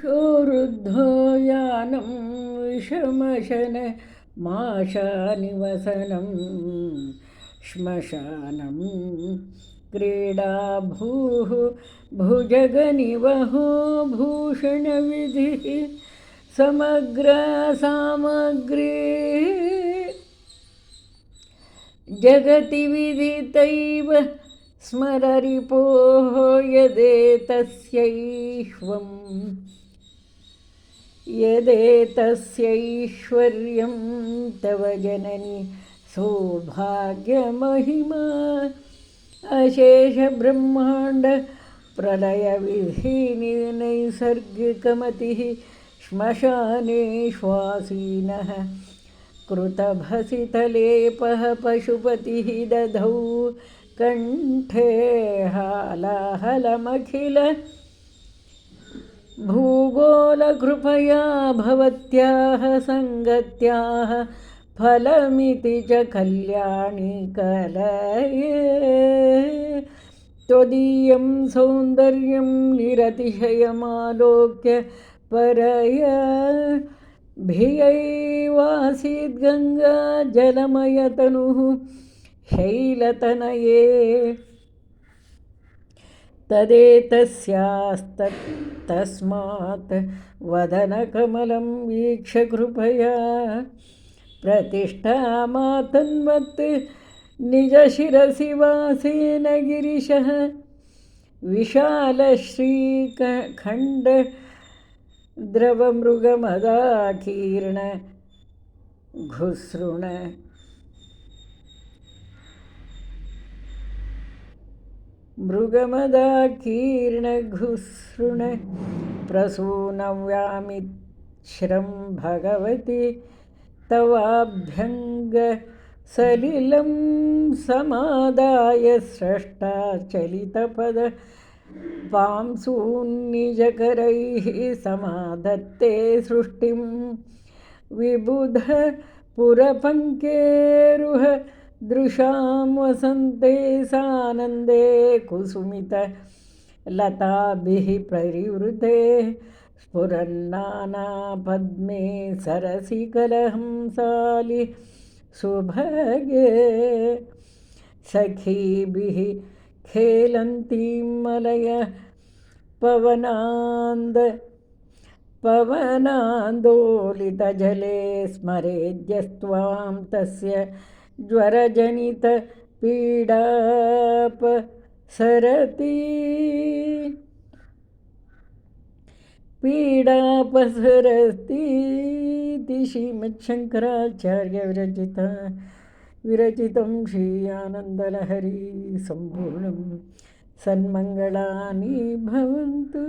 शोरुद्धो यानं विषमशन माशानिवसनं श्मशानं क्रीडा भूः भुजगनिवहो भूषणविधिः समग्रसामग्री जगति विदितैव स्मररिपोः यदेतस्यैश्वर्यं तव जननि सौभाग्यमहिमा अशेषब्रह्माण्ड प्रलयविधिनि नैसर्गिकमतिः श्मशाने श्वासीनः कृतभसितलेपः पशुपतिः दधौ कण्ठे हालाहलमखिल भूगोलकृपया भवत्याः सङ्गत्याः फलमिति च कल्याणि कलये त्वदीयं सौन्दर्यं निरतिशयमालोक्य परया भियैवासीद् गङ्गा जलमयतनुः शैलतनये तदेतस्यास्तस्मात् वदनकमलं वीक्ष्य कृपया प्रतिष्ठामातन्वत् निजशिरसि वासेन गिरिशः विशालश्रीखण्ड द्रवमृगमदाकीर्ण घुसृण मृगमदाकीर्णघुसृण प्रसूनव्यामिश्रं भगवति तवाभ्यङ्गसलिलं समादाय स्रष्टाचलितपद पांसून्निजकरैः समाधत्ते सृष्टिं विबुधपुरपङ्केरुह दृशां वसन्ते सानन्दे कुसुमितलताभिः परिवृते स्फुरन्नानापद्मे सरसि कलहंसालि सुभगे सखीभिः खेलन्तीं मलय पवनान्दोलितजले स्मरेद्यस्त्वां तस्य पीडापसरतीति श्रीमच्छङ्कराचार्य विरचितं श्री आनन्दलहरी सम्पूर्णं सन्मङ्गलानि भवन्तु।